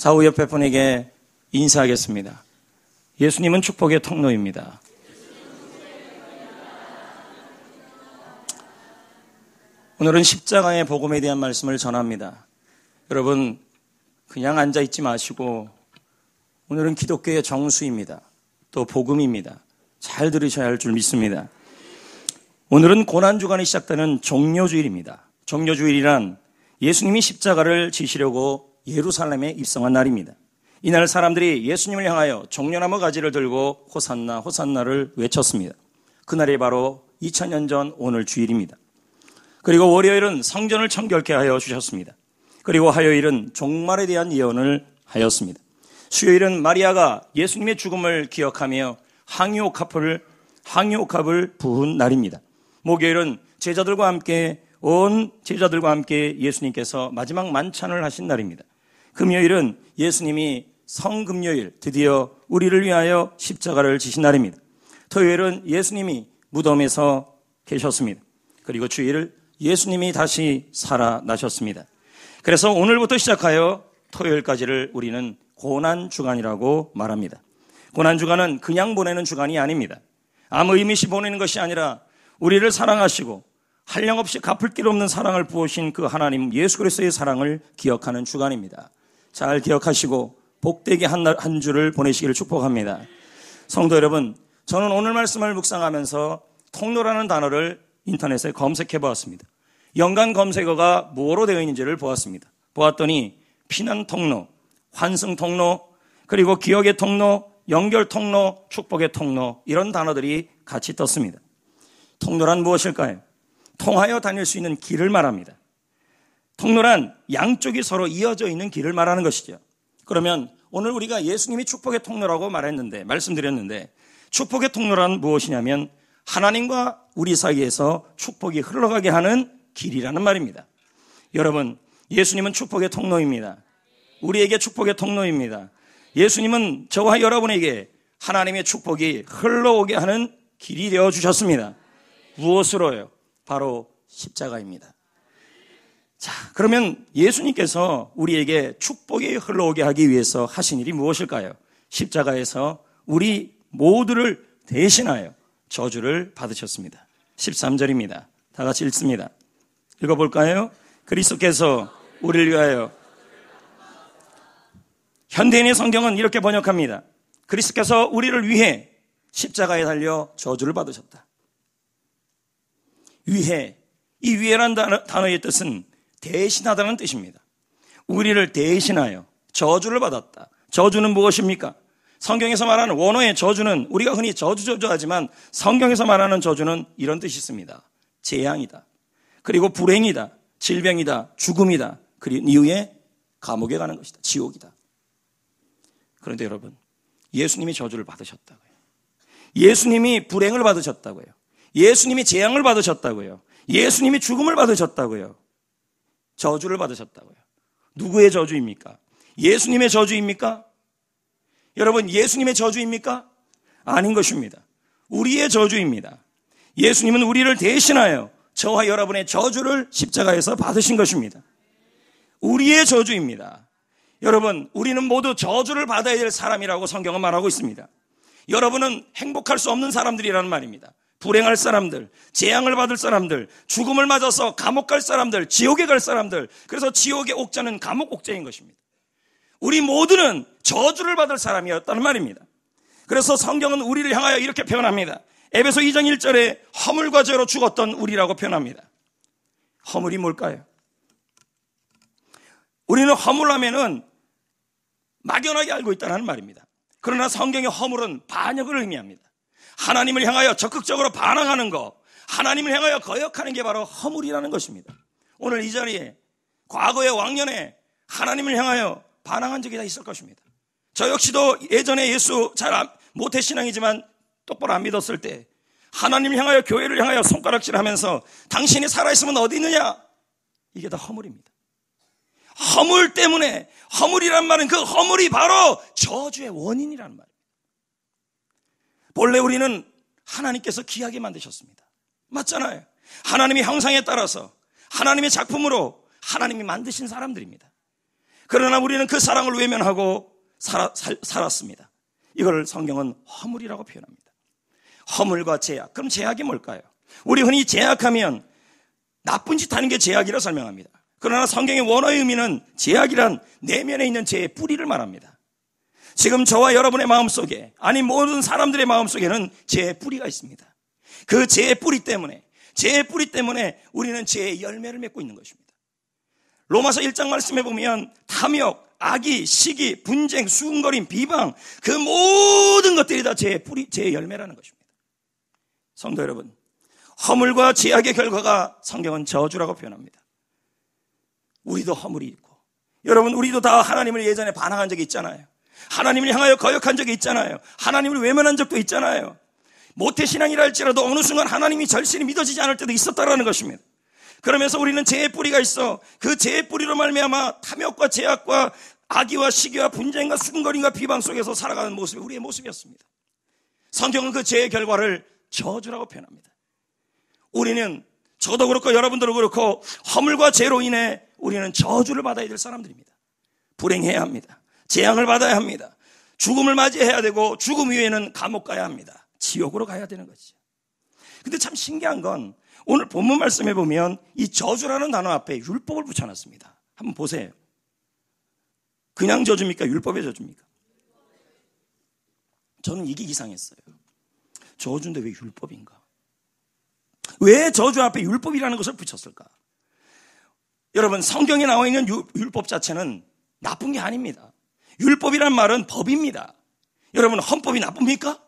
좌우 옆에 분에게 인사하겠습니다. 예수님은 축복의 통로입니다. 오늘은 십자가의 복음에 대한 말씀을 전합니다. 여러분, 그냥 앉아있지 마시고 오늘은 기독교의 정수입니다. 또 복음입니다. 잘 들으셔야 할 줄 믿습니다. 오늘은 고난주간이 시작되는 종료주일입니다. 종료주일이란 예수님이 십자가를 지시려고 예루살렘에 입성한 날입니다. 이날 사람들이 예수님을 향하여 종려나무 가지를 들고 호산나 호산나를 외쳤습니다. 그날이 바로 2000년 전 오늘 주일입니다. 그리고 월요일은 성전을 청결케 하여 주셨습니다. 그리고 화요일은 종말에 대한 예언을 하였습니다. 수요일은 마리아가 예수님의 죽음을 기억하며 항유옥합을 부은 날입니다. 목요일은 온 제자들과 함께 예수님께서 마지막 만찬을 하신 날입니다. 금요일은 예수님이 성금요일 드디어 우리를 위하여 십자가를 지신 날입니다. 토요일은 예수님이 무덤에서 계셨습니다. 그리고 주일을 예수님이 다시 살아나셨습니다. 그래서 오늘부터 시작하여 토요일까지를 우리는 고난주간이라고 말합니다. 고난주간은 그냥 보내는 주간이 아닙니다. 아무 의미 없이 보내는 것이 아니라 우리를 사랑하시고 한량없이 갚을 길 없는 사랑을 부으신 그 하나님 예수 그리스도의 사랑을 기억하는 주간입니다. 잘 기억하시고 복되게 한 주를 보내시기를 축복합니다. 성도 여러분, 저는 오늘 말씀을 묵상하면서 통로라는 단어를 인터넷에 검색해 보았습니다. 연관 검색어가 뭐로 되어 있는지를 보았습니다. 보았더니 피난 통로, 환승 통로, 그리고 기억의 통로, 연결 통로, 축복의 통로, 이런 단어들이 같이 떴습니다. 통로란 무엇일까요? 통하여 다닐 수 있는 길을 말합니다. 통로란 양쪽이 서로 이어져 있는 길을 말하는 것이죠. 그러면 오늘 우리가 예수님이 축복의 통로라고 말씀드렸는데 축복의 통로란 무엇이냐면 하나님과 우리 사이에서 축복이 흘러가게 하는 길이라는 말입니다. 여러분, 예수님은 축복의 통로입니다. 우리에게 축복의 통로입니다. 예수님은 저와 여러분에게 하나님의 축복이 흘러오게 하는 길이 되어주셨습니다. 무엇으로요? 바로 십자가입니다. 자, 그러면 예수님께서 우리에게 축복이 흘러오게 하기 위해서 하신 일이 무엇일까요? 십자가에서 우리 모두를 대신하여 저주를 받으셨습니다. 13절입니다. 다 같이 읽습니다. 읽어볼까요? 그리스도께서 우리를 위하여, 현대인의 성경은 이렇게 번역합니다. 그리스도께서 우리를 위해 십자가에 달려 저주를 받으셨다. 위해, 이 위해란 단어의 뜻은 대신하다는 뜻입니다. 우리를 대신하여 저주를 받았다. 저주는 무엇입니까? 성경에서 말하는 원어의 저주는 우리가 흔히 저주하지만 성경에서 말하는 저주는 이런 뜻이 있습니다. 재앙이다. 그리고 불행이다. 질병이다. 죽음이다. 그리고 이후에 감옥에 가는 것이다. 지옥이다. 그런데 여러분, 예수님이 저주를 받으셨다고요. 예수님이 불행을 받으셨다고요. 예수님이 재앙을 받으셨다고요. 예수님이 죽음을 받으셨다고요. 저주를 받으셨다고요. 누구의 저주입니까? 예수님의 저주입니까? 여러분, 예수님의 저주입니까? 아닌 것입니다. 우리의 저주입니다. 예수님은 우리를 대신하여 저와 여러분의 저주를 십자가에서 받으신 것입니다. 우리의 저주입니다. 여러분, 우리는 모두 저주를 받아야 될 사람이라고 성경은 말하고 있습니다. 여러분은 행복할 수 없는 사람들이라는 말입니다. 불행할 사람들, 재앙을 받을 사람들, 죽음을 맞아서 감옥 갈 사람들, 지옥에 갈 사람들, 그래서 지옥의 옥자는 감옥 옥자인 것입니다. 우리 모두는 저주를 받을 사람이었다는 말입니다. 그래서 성경은 우리를 향하여 이렇게 표현합니다. 에베소 2장 1절에 허물과 죄로 죽었던 우리라고 표현합니다. 허물이 뭘까요? 우리는 허물하면은 막연하게 알고 있다는 말입니다. 그러나 성경의 허물은 반역을 의미합니다. 하나님을 향하여 적극적으로 반항하는 것, 하나님을 향하여 거역하는 게 바로 허물이라는 것입니다. 오늘 이 자리에 과거의 왕년에 하나님을 향하여 반항한 적이 다 있을 것입니다. 저 역시도 예전에 예수 잘 모태신앙이지만 똑바로 안 믿었을 때 하나님을 향하여, 교회를 향하여 손가락질하면서 당신이 살아있으면 어디 있느냐, 이게 다 허물입니다. 허물 때문에, 허물이란 말은 그 허물이 바로 저주의 원인이라는 말입니다. 본래 우리는 하나님께서 귀하게 만드셨습니다. 맞잖아요. 하나님의 형상에 따라서 하나님의 작품으로 하나님이 만드신 사람들입니다. 그러나 우리는 그 사랑을 외면하고 살았습니다. 이걸 성경은 허물이라고 표현합니다. 허물과 제약. 그럼 제약이 뭘까요? 우리 흔히 제약하면 나쁜 짓 하는 게 제약이라 설명합니다. 그러나 성경의 원어의 의미는 제약이란 내면에 있는 죄의 뿌리를 말합니다. 지금 저와 여러분의 마음속에, 아니 모든 사람들의 마음속에는 죄의 뿌리가 있습니다. 그 죄의 뿌리 때문에 우리는 죄의 열매를 맺고 있는 것입니다. 로마서 1장 말씀해 보면 탐욕, 악의, 시기, 분쟁, 수군거림, 비방, 그 모든 것들이 다 죄의 뿌리, 죄의 열매라는 것입니다. 성도 여러분, 허물과 제약의 결과가 성경은 저주라고 표현합니다. 우리도 허물이 있고, 여러분 우리도 다 하나님을 예전에 반항한 적이 있잖아요. 하나님을 향하여 거역한 적이 있잖아요. 하나님을 외면한 적도 있잖아요. 모태신앙이라 할지라도 어느 순간 하나님이 절실히 믿어지지 않을 때도 있었다라는 것입니다. 그러면서 우리는 죄의 뿌리가 있어 그 죄의 뿌리로 말미암아 탐욕과 제약과 악의와 시기와 분쟁과 수군거림과 비방 속에서 살아가는 모습이 우리의 모습이었습니다. 성경은 그 죄의 결과를 저주라고 표현합니다. 우리는 저도 그렇고 여러분들도 그렇고 허물과 죄로 인해 우리는 저주를 받아야 될 사람들입니다. 불행해야 합니다. 재앙을 받아야 합니다. 죽음을 맞이해야 되고 죽음 이후에는 감옥 가야 합니다. 지옥으로 가야 되는 거죠. 근데 참 신기한 건 오늘 본문 말씀해 보면 이 저주라는 단어 앞에 율법을 붙여놨습니다. 한번 보세요. 그냥 저주입니까? 율법의 저주입니까? 저는 이게 이상했어요. 저주인데 왜 율법인가? 왜 저주 앞에 율법이라는 것을 붙였을까? 여러분 성경에 나와 있는 율법 자체는 나쁜 게 아닙니다. 율법이란 말은 법입니다. 여러분 헌법이 나쁩니까?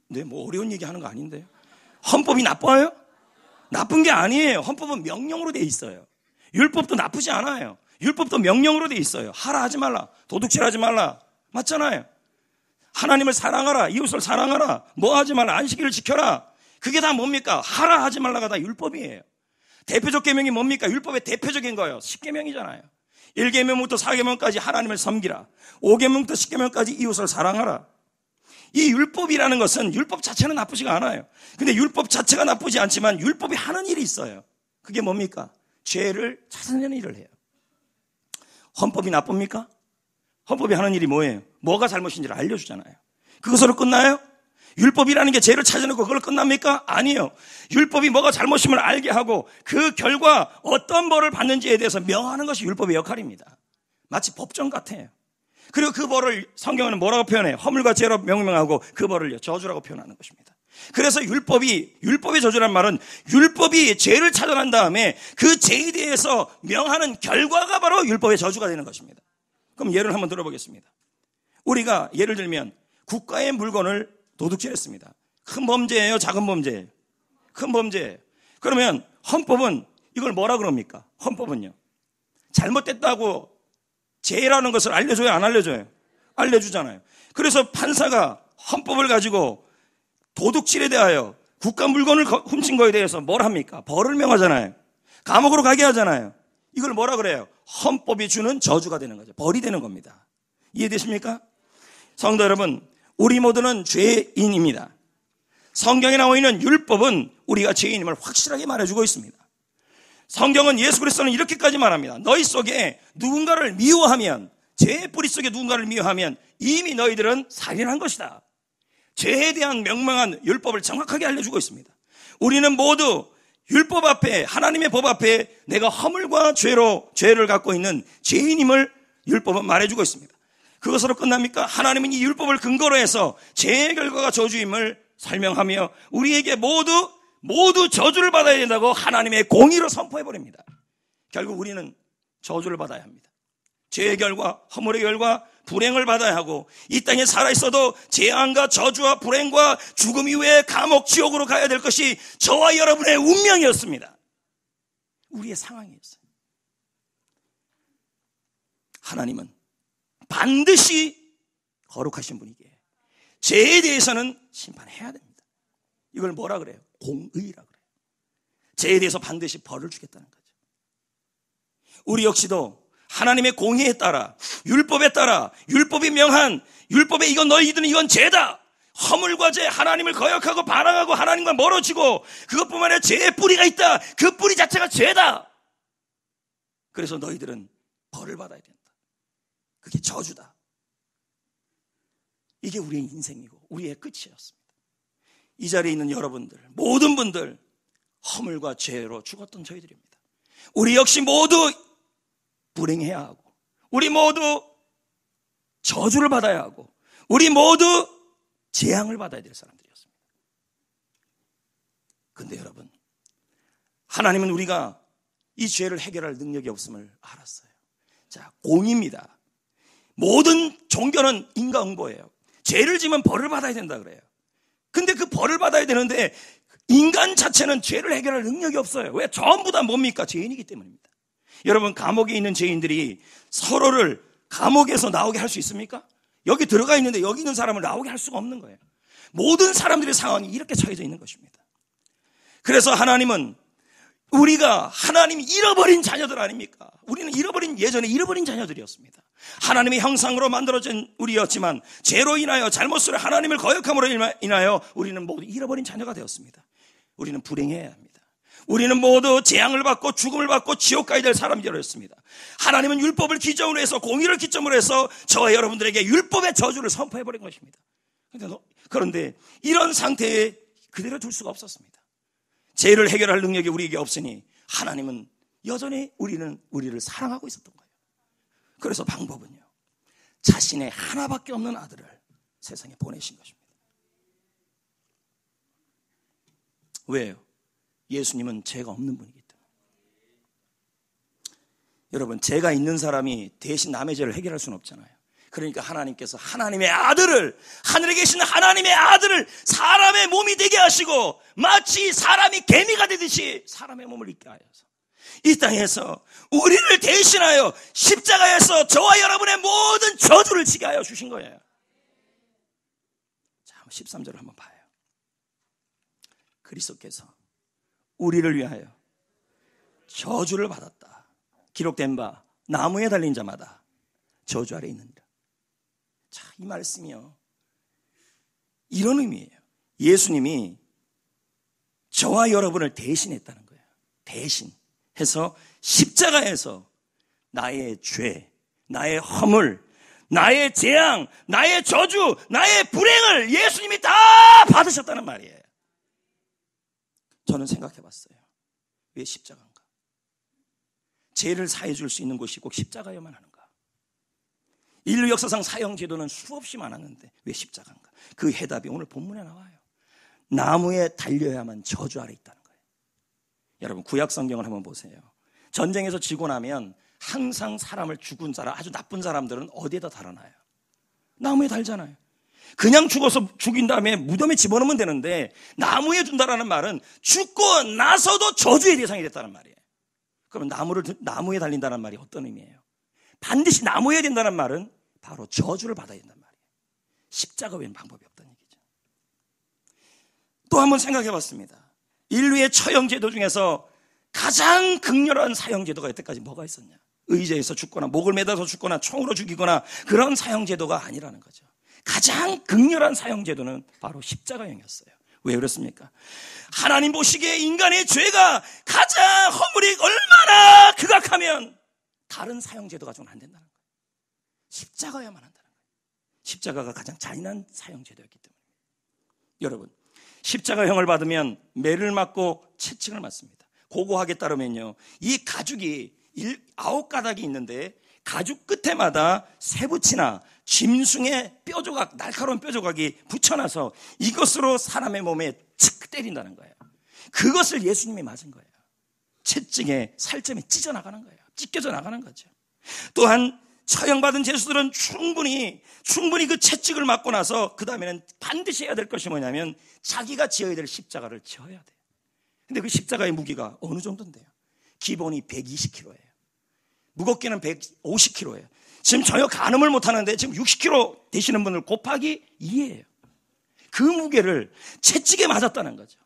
네, 뭐 어려운 얘기 하는 거 아닌데요. 헌법이 나빠요? 나쁜 게 아니에요. 헌법은 명령으로 돼 있어요. 율법도 나쁘지 않아요. 율법도 명령으로 돼 있어요. 하라 하지 말라, 도둑질하지 말라, 맞잖아요. 하나님을 사랑하라, 이웃을 사랑하라, 뭐 하지 말라, 안식일을 지켜라. 그게 다 뭡니까? 하라 하지 말라가 다 율법이에요. 대표적 계명이 뭡니까? 율법의 대표적인 거예요. 10계명이잖아요. 1계명부터 4계명까지 하나님을 섬기라, 5계명부터 10계명까지 이웃을 사랑하라. 이 율법이라는 것은 율법 자체는 나쁘지가 않아요. 근데 율법 자체가 나쁘지 않지만 율법이 하는 일이 있어요. 그게 뭡니까? 죄를 찾아내는 일을 해요. 헌법이 나쁩니까? 헌법이 하는 일이 뭐예요? 뭐가 잘못인지를 알려주잖아요. 그것으로 끝나요? 율법이라는 게 죄를 찾아내고 그걸 끝납니까? 아니에요. 율법이 뭐가 잘못임을 알게 하고 그 결과 어떤 벌을 받는지에 대해서 명하는 것이 율법의 역할입니다. 마치 법정 같아요. 그리고 그 벌을 성경은 뭐라고 표현해요? 허물과 죄로 명명하고 그 벌을 저주라고 표현하는 것입니다. 그래서 율법의 저주란 말은 율법이 죄를 찾아낸 다음에 그 죄에 대해서 명하는 결과가 바로 율법의 저주가 되는 것입니다. 그럼 예를 한번 들어보겠습니다. 우리가 예를 들면 국가의 물건을 도둑질했습니다. 큰 범죄예요? 작은 범죄예요? 큰 범죄예요. 그러면 헌법은 이걸 뭐라 그럽니까? 헌법은요, 잘못됐다고 죄라는 것을 알려줘요, 안 알려줘요? 알려주잖아요. 그래서 판사가 헌법을 가지고 도둑질에 대하여 국가 물건을 훔친 거에 대해서 뭘 합니까? 벌을 명하잖아요. 감옥으로 가게 하잖아요. 이걸 뭐라 그래요? 헌법이 주는 저주가 되는 거죠. 벌이 되는 겁니다. 이해되십니까? 성도 여러분, 우리 모두는 죄인입니다. 성경에 나와 있는 율법은 우리가 죄인임을 확실하게 말해주고 있습니다. 성경은 예수 그리스도는 이렇게까지 말합니다. 너희 속에 누군가를 미워하면, 죄의 뿌리 속에 누군가를 미워하면 이미 너희들은 살인한 것이다. 죄에 대한 명명한 율법을 정확하게 알려주고 있습니다. 우리는 모두 율법 앞에, 하나님의 법 앞에 내가 허물과 죄를 갖고 있는 죄인임을 율법은 말해주고 있습니다. 그것으로 끝납니까? 하나님은 이 율법을 근거로 해서 죄의 결과가 저주임을 설명하며 우리에게 모두 저주를 받아야 된다고 하나님의 공의로 선포해버립니다. 결국 우리는 저주를 받아야 합니다. 죄의 결과, 허물의 결과, 불행을 받아야 하고 이 땅에 살아있어도 재앙과 저주와 불행과 죽음 이후에 감옥, 지옥으로 가야 될 것이 저와 여러분의 운명이었습니다. 우리의 상황이었어요. 하나님은 반드시 거룩하신 분이기에 죄에 대해서는 심판해야 됩니다. 이걸 뭐라 그래요? 공의라 그래요. 죄에 대해서 반드시 벌을 주겠다는 거죠. 우리 역시도 하나님의 공의에 따라, 율법에 따라, 율법이 명한, 율법에 너희들은 이건 죄다, 허물과 죄, 하나님을 거역하고 반항하고 하나님과 멀어지고 그것뿐만 아니라 죄의 뿌리가 있다, 그 뿌리 자체가 죄다, 그래서 너희들은 벌을 받아야 된다. 그게 저주다. 이게 우리의 인생이고 우리의 끝이었습니다. 이 자리에 있는 여러분들, 모든 분들 허물과 죄로 죽었던 저희들입니다. 우리 역시 모두 불행해야 하고, 우리 모두 저주를 받아야 하고, 우리 모두 재앙을 받아야 될 사람들이었습니다. 그런데 여러분, 하나님은 우리가 이 죄를 해결할 능력이 없음을 알았어요. 자, 공의입니다. 모든 종교는 인과응보예요. 죄를 지면 벌을 받아야 된다 그래요. 근데 그 벌을 받아야 되는데 인간 자체는 죄를 해결할 능력이 없어요. 왜? 전부 다 뭡니까? 죄인이기 때문입니다. 여러분, 감옥에 있는 죄인들이 서로를 감옥에서 나오게 할 수 있습니까? 여기 들어가 있는데 여기 있는 사람을 나오게 할 수가 없는 거예요. 모든 사람들의 상황이 이렇게 처해져 있는 것입니다. 그래서 하나님은 우리가 하나님이 잃어버린 자녀들 아닙니까? 우리는 예전에 잃어버린 자녀들이었습니다. 하나님의 형상으로 만들어진 우리였지만 죄로 인하여 잘못으로 하나님을 거역함으로 인하여 우리는 모두 잃어버린 자녀가 되었습니다. 우리는 불행해야 합니다. 우리는 모두 재앙을 받고 죽음을 받고 지옥 가야 될 사람들이었습니다. 하나님은 율법을 기점으로 해서, 공의를 기점으로 해서 저와 여러분들에게 율법의 저주를 선포해버린 것입니다. 그런데 이런 상태에 그대로 둘 수가 없었습니다. 죄를 해결할 능력이 우리에게 없으니 하나님은 여전히 우리를 사랑하고 있었던 거예요. 그래서 방법은요, 자신의 하나밖에 없는 아들을 세상에 보내신 것입니다. 왜요? 예수님은 죄가 없는 분이기 때문에. 여러분, 죄가 있는 사람이 대신 남의 죄를 해결할 수는 없잖아요. 그러니까 하나님께서 하나님의 아들을, 하늘에 계신 하나님의 아들을 사람의 몸이 되게 하시고 마치 사람이 개미가 되듯이 사람의 몸을 입게 하여서 이 땅에서 우리를 대신하여 십자가에서 저와 여러분의 모든 저주를 지게 하여 주신 거예요. 자, 13절을 한번 봐요. 그리스도께서 우리를 위하여 저주를 받았다. 기록된 바 나무에 달린 자마다 저주 아래 있느니라. 자, 이 말씀이요, 이런 의미예요. 예수님이 저와 여러분을 대신했다는 거예요. 대신해서 십자가에서 나의 죄, 나의 허물, 나의 재앙, 나의 저주, 나의 불행을 예수님이 다 받으셨다는 말이에요. 저는 생각해 봤어요. 왜 십자가인가? 죄를 사해 줄 수 있는 곳이 꼭 십자가여만 하는가? 인류 역사상 사형제도는 수없이 많았는데 왜 십자가인가? 그 해답이 오늘 본문에 나와요. 나무에 달려야만 저주 아래 있다는 거예요. 여러분, 구약 성경을 한번 보세요. 전쟁에서 지고 나면 항상 죽은 사람, 아주 나쁜 사람들은 어디에다 달아놔요? 나무에 달잖아요. 그냥 죽어서 죽인 다음에 무덤에 집어넣으면 되는데 나무에 둔다라는 말은 죽고 나서도 저주의 대상이 됐다는 말이에요. 그러면 나무에 달린다는 말이 어떤 의미예요? 반드시 나무에 된다는 말은 바로 저주를 받아야 된단 말이에요. 십자가 외엔 방법이 없다는 얘기죠. 또 한번 생각해 봤습니다. 인류의 처형제도 중에서 가장 극렬한 사형제도가 여태까지 뭐가 있었냐? 의자에서 죽거나 목을 매다서 죽거나 총으로 죽이거나 그런 사형제도가 아니라는 거죠. 가장 극렬한 사형제도는 바로 십자가형이었어요. 왜 그렇습니까? 하나님 보시기에 인간의 죄가 가장 허물이 얼마나 극악하면 다른 사형제도가 좀 안 된다는 거예요. 십자가야만 한다는 거예요. 십자가가 가장 잔인한 사형제도였기 때문입니다. 여러분, 십자가형을 받으면 매를 맞고 채찍을 맞습니다. 고고하게 따르면요, 이 가죽이 9가닥이 있는데 가죽 끝에마다 새붙이나 짐승의 뼈조각, 날카로운 뼈조각이 붙여놔서 이것으로 사람의 몸에 칙 때린다는 거예요. 그것을 예수님이 맞은 거예요. 채찍에 살점이 찢어나가는 거예요. 찢겨져 나가는 거죠. 또한 처형받은 죄수들은 충분히 그 채찍을 맞고 나서 그 다음에는 반드시 해야 될 것이 뭐냐면 자기가 지어야 될 십자가를 지어야 돼요. 근데 그 십자가의 무게가 어느 정도인데요? 기본이 120kg예요. 무겁게는 150kg예요. 지금 전혀 가늠을 못하는데 지금 60kg 되시는 분을 곱하기 2예요. 그 무게를 채찍에 맞았다는 거죠.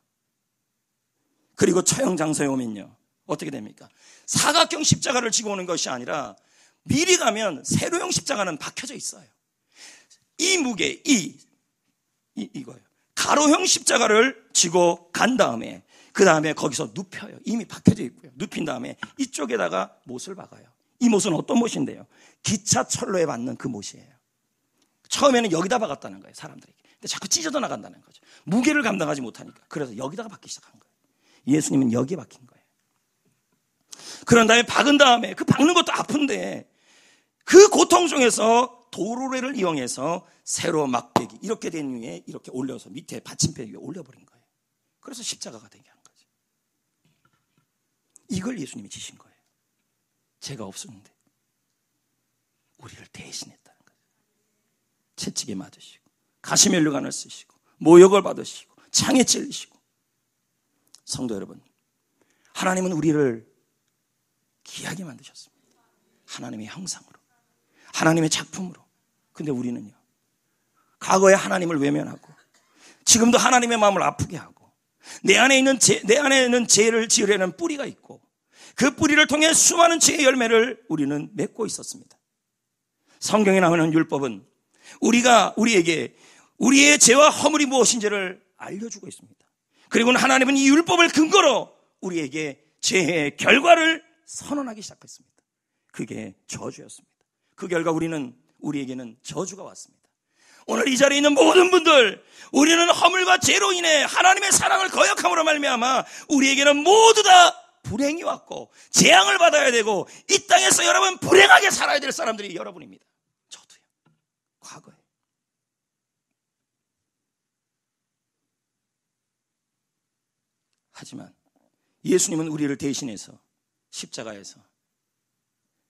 그리고 처형 장소에 오면요, 어떻게 됩니까? 사각형 십자가를 지고 오는 것이 아니라 미리 가면 세로형 십자가는 박혀져 있어요. 이 무게, 이거예요. 가로형 십자가를 지고 간 다음에 그 다음에 거기서 눕혀요. 이미 박혀져 있고요. 눕힌 다음에 이쪽에다가 못을 박아요. 이 못은 어떤 못인데요? 기차 철로에 박는 그 못이에요. 처음에는 여기다 박았다는 거예요, 사람들에게. 근데 자꾸 찢어져 나간다는 거죠. 무게를 감당하지 못하니까. 그래서 여기다가 박기 시작한 거예요. 예수님은 여기에 박힌 거예요. 그런 다음에 박은 다음에 그 박는 것도 아픈데 그 고통 중에서 도로래를 이용해서 세로 막대기 이렇게 된 위에 이렇게 올려서 밑에 받침대 위에 올려버린 거예요. 그래서 십자가가 되게 한 거죠. 이걸 예수님이 지신 거예요. 죄가 없었는데 우리를 대신했다는 거예요. 채찍에 맞으시고 가시면류관을 쓰시고 모욕을 받으시고 창에 찔리시고. 성도 여러분, 하나님은 우리를 귀하게 만드셨습니다. 하나님의 형상으로, 하나님의 작품으로. 근데 우리는요, 과거에 하나님을 외면하고 지금도 하나님의 마음을 아프게 하고 내 안에는 죄를 지으려는 뿌리가 있고 그 뿌리를 통해 수많은 죄의 열매를 우리는 맺고 있었습니다. 성경에 나오는 율법은 우리에게 우리의 죄와 허물이 무엇인지를 알려주고 있습니다. 그리고는 하나님은 이 율법을 근거로 우리에게 죄의 결과를 선언하기 시작했습니다. 그게 저주였습니다. 그 결과 우리에게는 저주가 왔습니다. 오늘 이 자리에 있는 모든 분들, 우리는 허물과 죄로 인해 하나님의 사랑을 거역함으로 말미암아 우리에게는 모두 다 불행이 왔고 재앙을 받아야 되고 이 땅에서 여러분 불행하게 살아야 될 사람들이 여러분입니다. 저도요. 과거에. 하지만 예수님은 우리를 대신해서 십자가에서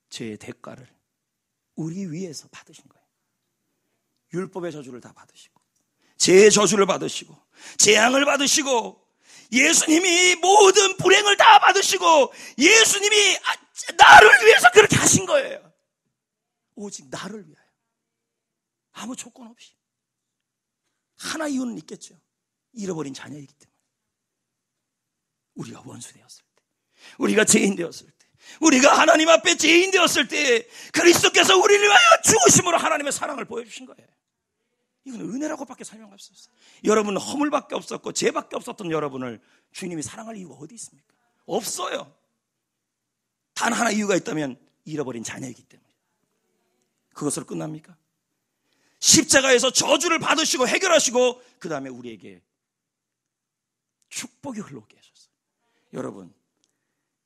죄의 대가를 우리 위에서 받으신 거예요. 율법의 저주를 다 받으시고 죄의 저주를 받으시고 재앙을 받으시고 예수님이 모든 불행을 다 받으시고 예수님이 나를 위해서 그렇게 하신 거예요. 오직 나를 위하여. 아무 조건 없이. 하나 이유는 있겠죠. 잃어버린 자녀이기 때문에. 우리가 원수 되었을 때, 우리가 죄인 되었을 때, 우리가 하나님 앞에 죄인 되었을 때 그리스도께서 우리를 위하여 죽으심으로 하나님의 사랑을 보여주신 거예요. 이건 은혜라고밖에 설명할 수 없어요. 여러분은 허물밖에 없었고 죄밖에 없었던 여러분을 주님이 사랑할 이유가 어디 있습니까? 없어요. 단 하나 이유가 있다면 잃어버린 자녀이기 때문에. 그것으로 끝납니까? 십자가에서 저주를 받으시고 해결하시고 그 다음에 우리에게 축복이 흘러오게 하셨어요. 여러분,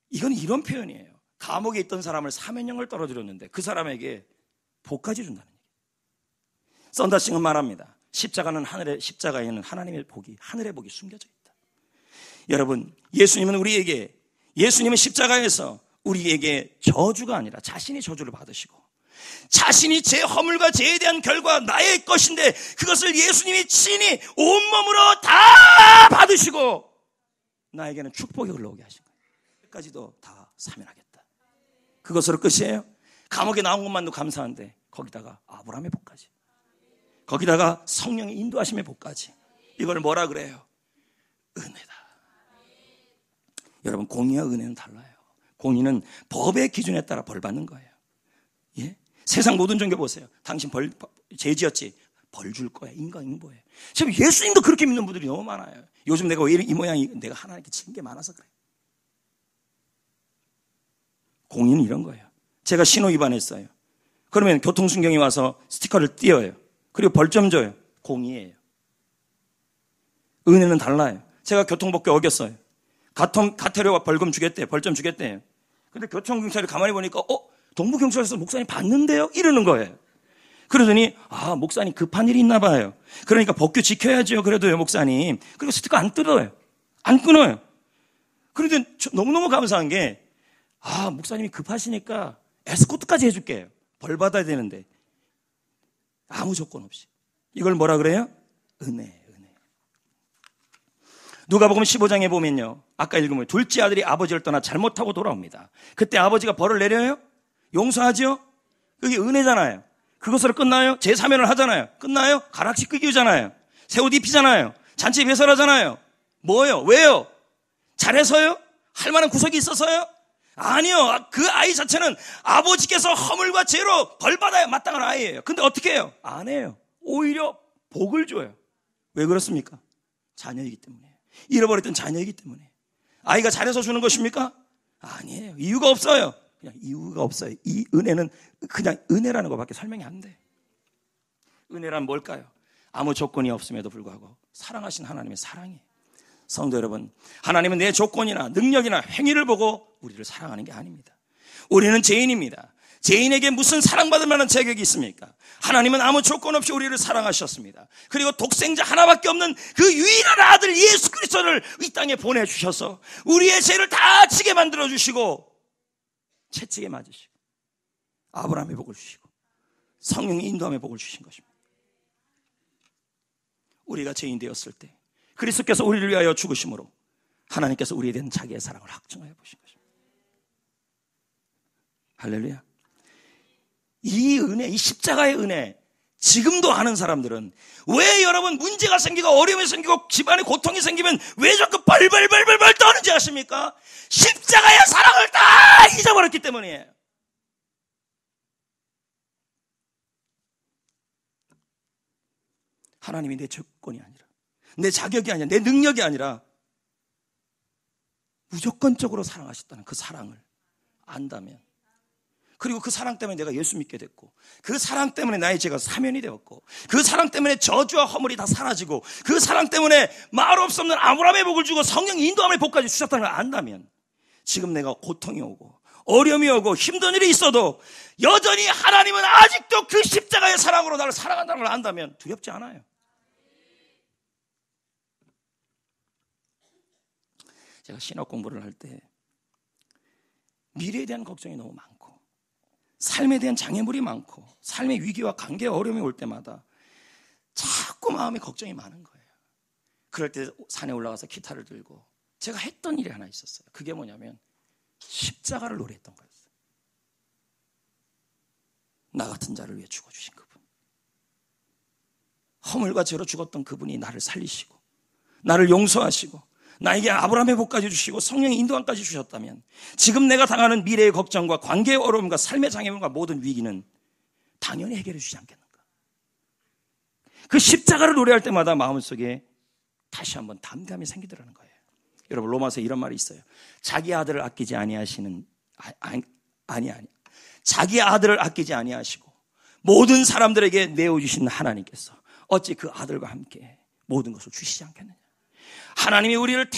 이건 이런 표현이에요. 감옥에 있던 사람을 사면형을 떨어뜨렸는데 그 사람에게 복까지 준다는 얘기예요. 썬더싱은 말합니다. 십자가에는 하나님의 복이, 하늘의 복이 숨겨져 있다. 여러분, 예수님은 십자가에서 우리에게 저주가 아니라 자신이 저주를 받으시고 자신이 제 허물과 죄에 대한 결과 나의 것인데 그것을 예수님이 친히 온몸으로 다 받으시고 나에게는 축복이 흘러오게 하신 거예요. 끝까지도 다 사면하겠다. 그것으로 끝이에요. 감옥에 나온 것만도 감사한데 거기다가 아브라함의 복까지, 거기다가 성령의 인도하심의 복까지. 이걸 뭐라 그래요? 은혜다. 여러분, 공의와 은혜는 달라요. 공의는 법의 기준에 따라 벌 받는 거예요. 예? 세상 모든 종교 보세요. 당신 죄 지었지? 벌 줄 거야. 인과응보예요. 지금 예수님도 그렇게 믿는 분들이 너무 많아요. 요즘 내가 왜 이 모양이, 내가 하나님께 친 게 많아서 그래. 공의는 이런 거예요. 제가 신호 위반했어요. 그러면 교통순경이 와서 스티커를 띄어요. 그리고 벌점 줘요. 공의예요. 은혜는 달라요. 제가 교통법규 어겼어요. 가태료가 벌금 주겠대요. 벌점 주겠대요. 근데 교통경찰이 가만히 보니까 동부경찰서 목사님 봤는데요? 이러는 거예요. 그러더니 목사님 급한 일이 있나 봐요. 그러니까 법규 지켜야죠. 그래도요, 목사님. 그리고 스티커 안 뜯어요. 안 끊어요. 그런데 너무너무 감사한 게 목사님이 급하시니까 에스코트까지 해줄게요. 벌 받아야 되는데. 아무 조건 없이. 이걸 뭐라 그래요? 은혜. 누가복음 15장에 보면요, 아까 읽으면 둘째 아들이 아버지를 떠나 잘못하고 돌아옵니다. 그때 아버지가 벌을 내려요? 용서하죠? 그게 은혜잖아요. 그것으로 끝나요? 제사면을 하잖아요. 끝나요? 가락지 끄기잖아요. 새 옷 입히잖아요. 잔치 배설하잖아요. 뭐예요? 왜요? 잘해서요? 할 만한 구석이 있어서요? 아니요. 그 아이 자체는 아버지께서 허물과 죄로 벌받아야 마땅한 아이예요. 근데 어떻게 해요? 안 해요. 오히려 복을 줘요. 왜 그렇습니까? 자녀이기 때문에. 잃어버렸던 자녀이기 때문에. 아이가 잘해서 주는 것입니까? 아니에요. 이유가 없어요. 그냥 이유가 없어요. 이 은혜는 그냥 은혜라는 것밖에 설명이 안 돼. 은혜란 뭘까요? 아무 조건이 없음에도 불구하고 사랑하신 하나님의 사랑이에요. 성도 여러분, 하나님은 내 조건이나 능력이나 행위를 보고 우리를 사랑하는 게 아닙니다. 우리는 죄인입니다. 죄인에게 무슨 사랑받을 만한 자격이 있습니까? 하나님은 아무 조건 없이 우리를 사랑하셨습니다. 그리고 독생자 하나밖에 없는 그 유일한 아들 예수 그리스도를 이 땅에 보내주셔서 우리의 죄를 다 지게 만들어주시고 채찍에 맞으시고 아브라함의 복을 주시고 성령의 인도함의 복을 주신 것입니다. 우리가 죄인 되었을 때 그리스도께서 우리를 위하여 죽으심으로 하나님께서 우리에 대한 자기의 사랑을 확증하여 보신 것입니다. 할렐루야. 이 은혜, 이 십자가의 은혜 지금도 아는 사람들은 왜 여러분 문제가 생기고 어려움이 생기고 집안에 고통이 생기면 왜 자꾸 벌벌벌벌 떠는지 아십니까? 십자가의 사랑을 다 잊어버렸기 때문이에요. 하나님이 내 조건이 아니라 내 자격이 아니라 내 능력이 아니라 무조건적으로 사랑하셨다는 그 사랑을 안다면, 그리고 그 사랑 때문에 내가 예수 믿게 됐고, 그 사랑 때문에 나의 죄가 사면이 되었고, 그 사랑 때문에 저주와 허물이 다 사라지고, 그 사랑 때문에 말할 수 없는 아브라함의 복을 주고 성령 인도함의 복까지 주셨다는 걸 안다면, 지금 내가 고통이 오고 어려움이 오고 힘든 일이 있어도 여전히 하나님은 아직도 그 십자가의 사랑으로 나를 사랑한다는 걸 안다면 두렵지 않아요. 제가 신학 공부를 할 때 미래에 대한 걱정이 너무 많고 삶에 대한 장애물이 많고 삶의 위기와 관계 어려움이 올 때마다 자꾸 마음에 걱정이 많은 거예요. 그럴 때 산에 올라가서 기타를 들고 제가 했던 일이 하나 있었어요. 그게 뭐냐면 십자가를 노래했던 거였어요. 나 같은 자를 위해 죽어주신 그분, 허물과 죄로 죽었던 그분이 나를 살리시고 나를 용서하시고 나에게 아브라함의 복까지 주시고 성령의 인도함까지 주셨다면 지금 내가 당하는 미래의 걱정과 관계의 어려움과 삶의 장애물과 모든 위기는 당연히 해결해 주지 않겠는가. 그 십자가를 노래할 때마다 마음속에 다시 한번 담대함이 생기더라는 거예요. 여러분, 로마서에 이런 말이 있어요. 자기 아들을 아끼지 아니하시는 자기 아들을 아끼지 아니하시고 모든 사람들에게 내어주신 하나님께서 어찌 그 아들과 함께 모든 것을 주시지 않겠느냐. 하나님이 우리를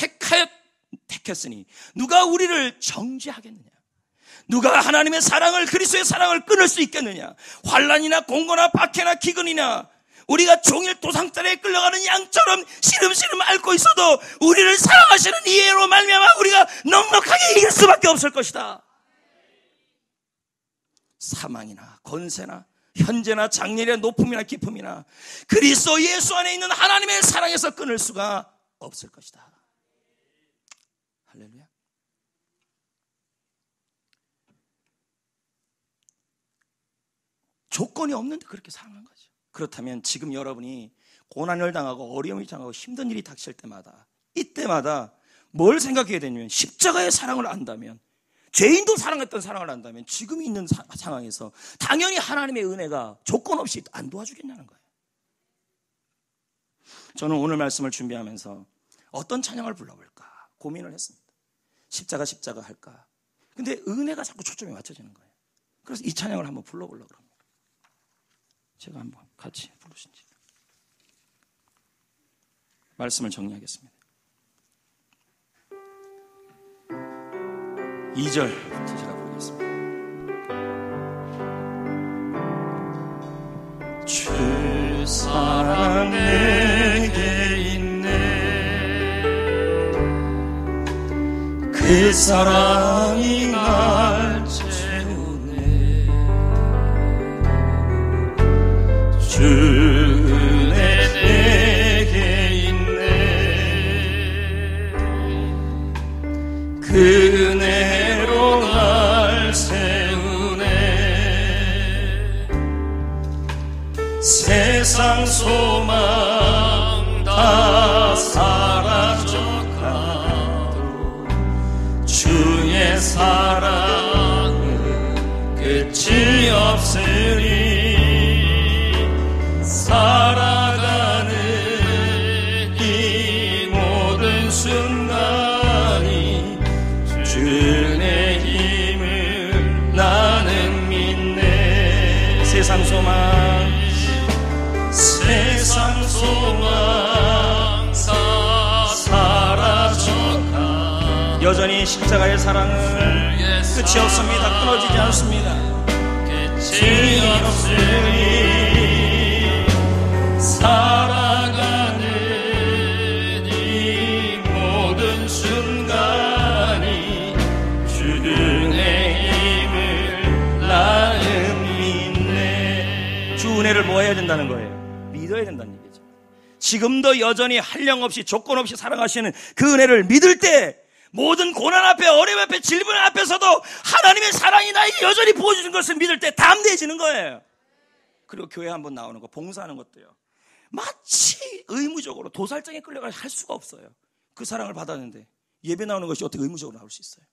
택했으니 누가 우리를 정죄하겠느냐. 누가 하나님의 사랑을, 그리스도의 사랑을 끊을 수 있겠느냐. 환난이나 공고나 박해나 기근이나 우리가 종일 도상자리에 끌려가는 양처럼 시름시름 앓고 있어도 우리를 사랑하시는 이해로 말미암아 우리가 넉넉하게 이길 수밖에 없을 것이다. 사망이나 권세나 현재나 장래나 높음이나 깊음이나 그리스도 예수 안에 있는 하나님의 사랑에서 끊을 수가 없을 것이다. 할렐루야. 조건이 없는데 그렇게 사랑한 거죠. 그렇다면 지금 여러분이 고난을 당하고 어려움을 당하고 힘든 일이 닥칠 때마다, 이때마다 뭘 생각해야 되냐면 십자가의 사랑을 안다면, 죄인도 사랑했던 사랑을 안다면 지금 있는 상황에서 당연히 하나님의 은혜가 조건 없이 안 도와주겠냐는 거예요. 저는 오늘 말씀을 준비하면서 어떤 찬양을 불러볼까 고민을 했습니다. 십자가 할까? 근데 은혜가 자꾸 초점이 맞춰지는 거예요. 그래서 이 찬양을 한번 불러보려고 합니다. 제가 한번 같이 부르신지. 말씀을 정리하겠습니다. 2절부터 제가 부르겠습니다. 주 사랑 내게 있네, 그 사랑이 날 채우네. 주 은혜 내게 있네, 그 은혜로 날 세우네. 세상 소망 다 사라져가도 주의 사랑은 끝이 없으니 살아가는 이 모든 순간이 세상 소망 사라져가 여전히 십자가의 사랑은 끝이 없습니다. 끊어지지 않습니다. 끝이 없으니 살아가는 이 모든 순간이 주의 힘을 나는 믿네. 주 은혜를 뭐 해야 된다는 거예요? 믿어야 된다는 얘기죠. 지금도 여전히 한량 없이 조건 없이 사랑하시는 그 은혜를 믿을 때 모든 고난 앞에 어려움 앞에 질문 앞에서도 하나님의 사랑이 나에게 여전히 부어주는 것을 믿을 때 담대해지는 거예요. 그리고 교회 한번 나오는 거, 봉사하는 것도요, 마치 의무적으로 도살장에 끌려가 할 수가 없어요. 그 사랑을 받았는데 예배 나오는 것이 어떻게 의무적으로 나올 수 있어요?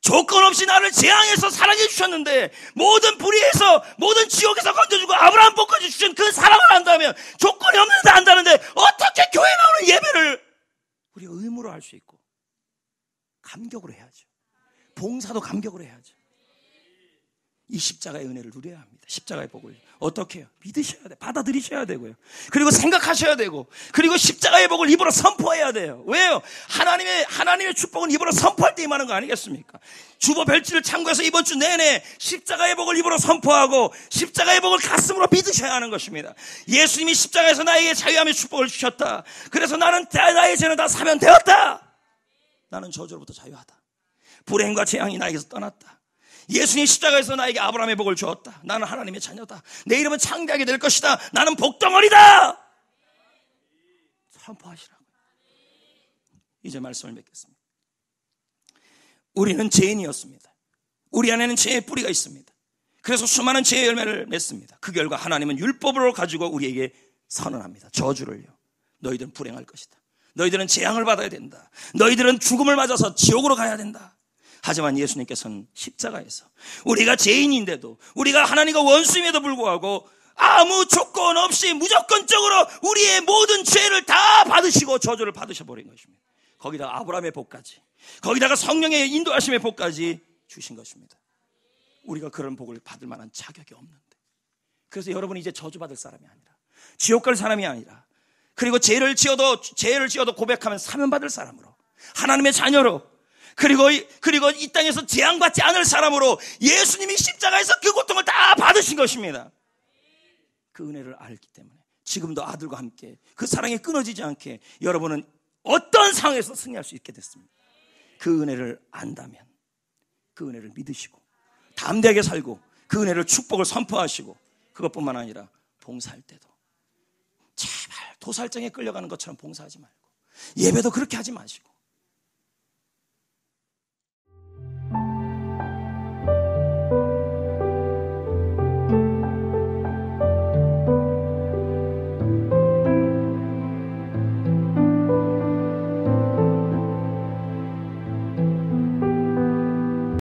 조건 없이 나를 재앙해서 사랑해 주셨는데, 모든 불의에서 모든 지옥에서 건져주고 아브라함 복까지 주신 그 사랑을 안다면, 조건이 없는데 안다는데 어떻게 교회 나오는 예배를 우리가 의무로 할 수 있고 감격으로 해야죠. 봉사도 감격으로 해야죠. 이 십자가의 은혜를 누려야 합니다. 십자가의 복을 어떻게 해요? 믿으셔야 돼요. 받아들이셔야 되고요. 그리고 생각하셔야 되고, 그리고 십자가의 복을 입으로 선포해야 돼요. 왜요? 하나님의 축복은 입으로 선포할 때 임하는 거 아니겠습니까? 주보 별지를 참고해서 이번 주 내내 십자가의 복을 입으로 선포하고 십자가의 복을 가슴으로 믿으셔야 하는 것입니다. 예수님이 십자가에서 나에게 자유함의 축복을 주셨다. 그래서 나는 나의 죄는 다 사면되었다. 나는 저주로부터 자유하다. 불행과 재앙이 나에게서 떠났다. 예수님 십자가에서 나에게 아브라함의 복을 주었다. 나는 하나님의 자녀다. 내 이름은 창대하게 될 것이다. 나는 복덩어리다. 선포하시라고. 이제 말씀을 맺겠습니다. 우리는 죄인이었습니다. 우리 안에는 죄의 뿌리가 있습니다. 그래서 수많은 죄의 열매를 맺습니다. 그 결과 하나님은 율법으로 가지고 우리에게 선언합니다. 저주를요. 너희들은 불행할 것이다. 너희들은 재앙을 받아야 된다. 너희들은 죽음을 맞아서 지옥으로 가야 된다. 하지만 예수님께서는 십자가에서 우리가 죄인인데도, 우리가 하나님과 원수임에도 불구하고 아무 조건 없이 무조건적으로 우리의 모든 죄를 다 받으시고 저주를 받으셔버린 것입니다. 거기다가 아브라함의 복까지, 거기다가 성령의 인도하심의 복까지 주신 것입니다. 우리가 그런 복을 받을 만한 자격이 없는데, 그래서 여러분이 이제 저주받을 사람이 아니라, 지옥 갈 사람이 아니라, 그리고 죄를 지어도 고백하면 사면받을 사람으로, 하나님의 자녀로, 그리고 이 땅에서 재앙받지 않을 사람으로 예수님이 십자가에서 그 고통을 다 받으신 것입니다. 그 은혜를 알기 때문에 지금도 아들과 함께 그 사랑이 끊어지지 않게 여러분은 어떤 상황에서 승리할 수 있게 됐습니다. 그 은혜를 안다면, 그 은혜를 믿으시고 담대하게 살고 그 은혜를 축복을 선포하시고, 그것뿐만 아니라 봉사할 때도 제발 도살장에 끌려가는 것처럼 봉사하지 말고, 예배도 그렇게 하지 마시고,